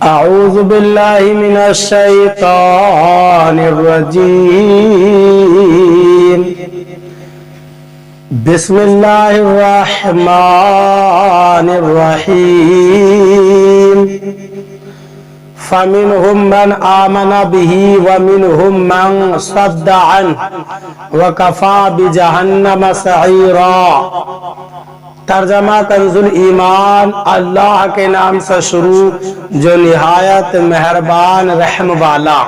أعوذ بالله من الشيطان الرجيم. بسم الله الرحمن الرحيم. فمنهم من آمن به ومنهم من صد عنه وكفى بجهنم سعيرا. ترجمہ کنزُ الایمان. اللہ کے نام سے شروع جو نہایت مہربان رحم والا.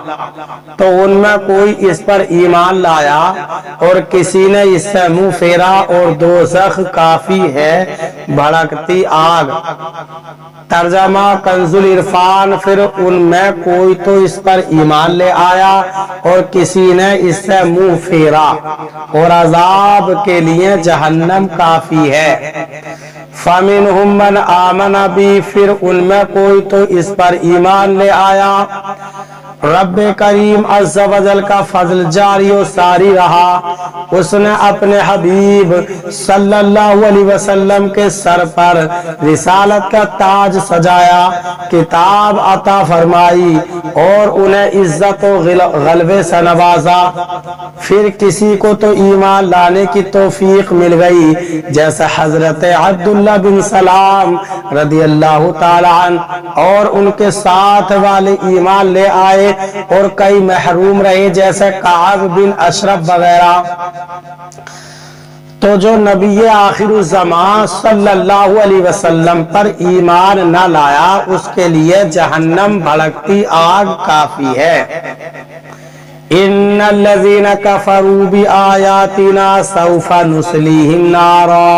تو ان میں کوئی اس پر ایمان لایا اور کسی نے اس سے منہ پھیرا اور دوزخ کافی ہے بھڑکتی آگ. ترجمہ کنزُ العرفان. پھر ان میں کوئی تو اس پر ایمان لے آیا اور کسی نے اس سے منہ پھیرا اور عذاب کے لیے جہنم کافی ہے. فَمِنْهُمْ مَنْ آمَنَ بِهِ. پھر ان میں کوئی تو اس پر ایمان لے آیا. رب کریم عز و جل کا فضل جاری و ساری رہا. اس نے اپنے حبیب صلی اللہ علیہ وسلم کے سر پر رسالت کا تاج سجایا, کتاب عطا فرمائی اور انہیں عزت و غلبے سے نوازا. پھر کسی کو تو ایمان لانے کی توفیق مل گئی جیسے حضرت عبداللہ بن سلام رضی اللہ تعالی عنہ, اور ان کے ساتھ والے ایمان لے آئے اور کئی محروم رہے جیسے کعب بن اشرف وغیرہ. تو جو نبی آخر الزمان صلی اللہ علیہ وسلم پر ایمان نہ لایا اس کے لیے جہنم بھڑکتی آگ کافی ہے. ان الذين كفروا بآياتنا سوف نصليهم نارا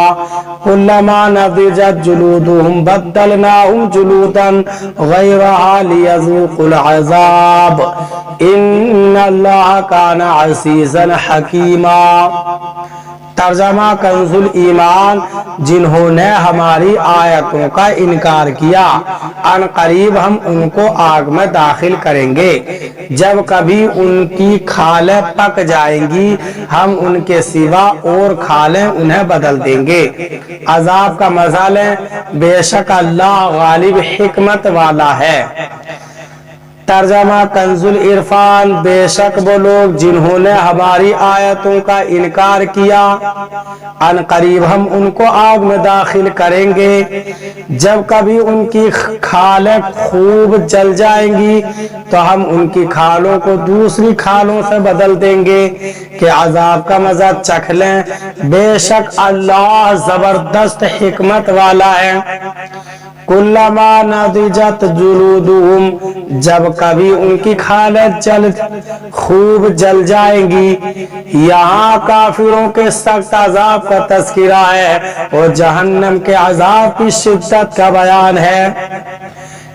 كلما نضجت جلودهم بدلناهم جلودا غيرها ليذوقوا العذاب ان الله كان عزيزا حكيما. ترجمہ کنزُ الایمان. جنہوں نے ہماری آیتوں کا انکار کیا ان قریب ہم ان کو آگ میں داخل کریں گے. جب کبھی ان کی کھالیں پک جائیں گی ہم ان کے سوا اور کھالیں انہیں بدل دیں گے. عذاب کا مزہ لیں, بے شک اللہ غالب حکمت والا ہے. ترجمہ کنزُ العرفان. بے شک وہ لوگ جنہوں نے ہماری آیتوں کا انکار کیا ان قریب ہم ان کو آگ میں داخل کریں گے. جب کبھی ان کی کھالیں خوب جل جائیں گی تو ہم ان کی کھالوں کو دوسری کھالوں سے بدل دیں گے کہ عذاب کا مزہ چکھ لیں. بے شک اللہ زبردست حکمت والا ہے. کلما نضجت جلودہم. جب کبھی ان کی کھالیں خوب جل جائیں گی. یہاں کافروں کے سخت عذاب کا تذکرہ ہے اور جہنم کے عذاب کی شدت کا بیان ہے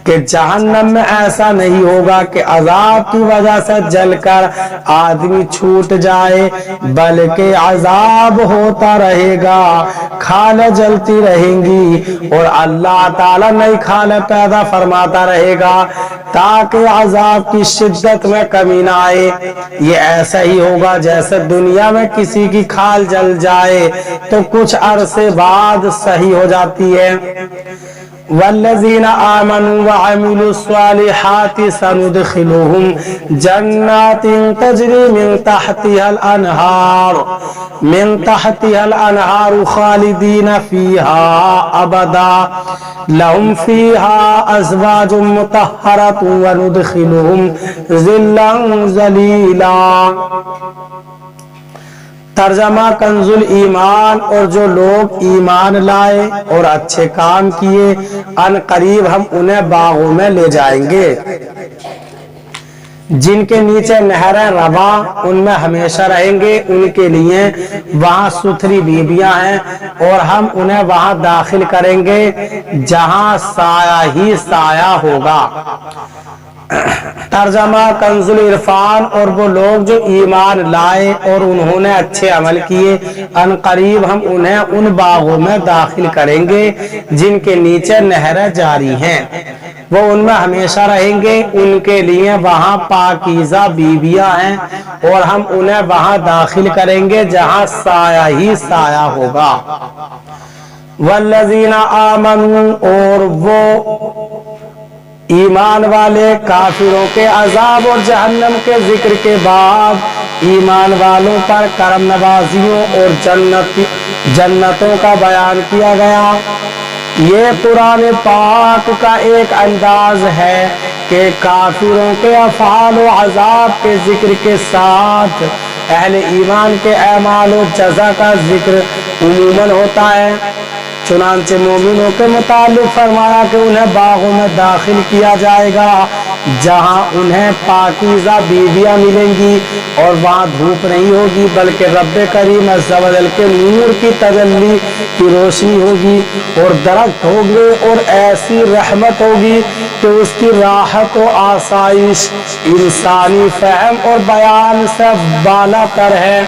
کہ جہنم میں ایسا نہیں ہوگا کہ عذاب کی وجہ سے جل کر آدمی چھوٹ جائے, بلکہ عذاب ہوتا رہے گا, کھالیں جلتی رہیں گی اور اللہ تعالیٰ نئی کھالیں پیدا فرماتا رہے گا تاکہ عذاب کی شدت میں کمی نہ آئے. یہ ایسا ہی ہوگا جیسے دنیا میں کسی کی کھال جل جائے تو کچھ عرصے بعد صحیح ہو جاتی ہے. والذین آمنوا وعملوا الصالحات سندخلهم جنات تجری من تحتها الانہار خالدین فیہا ابدا لهم فیہا ازواج مطہرۃ وندخلهم ظلا ظلیلا. ترجمہ کنزُ الایمان. اور جو لوگ ایمان لائے اور اچھے کام کیے ان قریب ہم انہیں باغوں میں لے جائیں گے جن کے نیچے نہریں رواں, ان میں ہمیشہ رہیں گے. ان کے لیے وہاں ستھری بیویاں ہیں اور ہم انہیں وہاں داخل کریں گے جہاں سایہ ہی سایہ ہوگا. ترجمہ کنزُ العرفان. اور وہ لوگ جو ایمان لائے اور انہوں نے اچھے عمل کیے ان قریب ہم انہیں ان باغوں میں داخل کریں گے جن کے نیچے نہریں جاری ہیں, وہ ان میں ہمیشہ رہیں گے. ان کے لیے وہاں پاکیزہ بیویاں ہیں اور ہم انہیں وہاں داخل کریں گے جہاں سایہ ہی سایہ ہوگا. والذین آمنوا. اور وہ ایمان والے کافروں کے عذاب اور جہنم کے ذکر کے بعد ایمان والوں پر کرم نوازیوں اور جنتوں کا بیان کیا گیا۔ یہ قرآن پاک کا ایک انداز ہے کہ کافروں کے افعال و عذاب کے ذکر کے ساتھ اہل ایمان کے اعمال و جزا کا ذکر عموماً ہوتا ہے۔ چنانچہ مومنوں کے متعلق فرمایا کہ انہیں باغوں میں داخل کیا جائے گا جہاں انہیں پاکیزہ بیویاں ملیں گی اور وہاں دھوپ نہیں ہوگی بلکہ رب کریم عز و جل کے نور کی تجلی کی روشنی ہوگی، اور درخت ہوں گے اور ایسی رحمت ہوگی کہ اس کی راحت و آسائش انسانی فہم اور بیان سے بالا تر ہے۔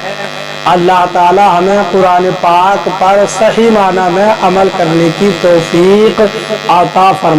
اللہ تعالی ہمیں قرآن پاک پر صحیح معنی میں عمل کرنے کی توفیق عطا فرمائے۔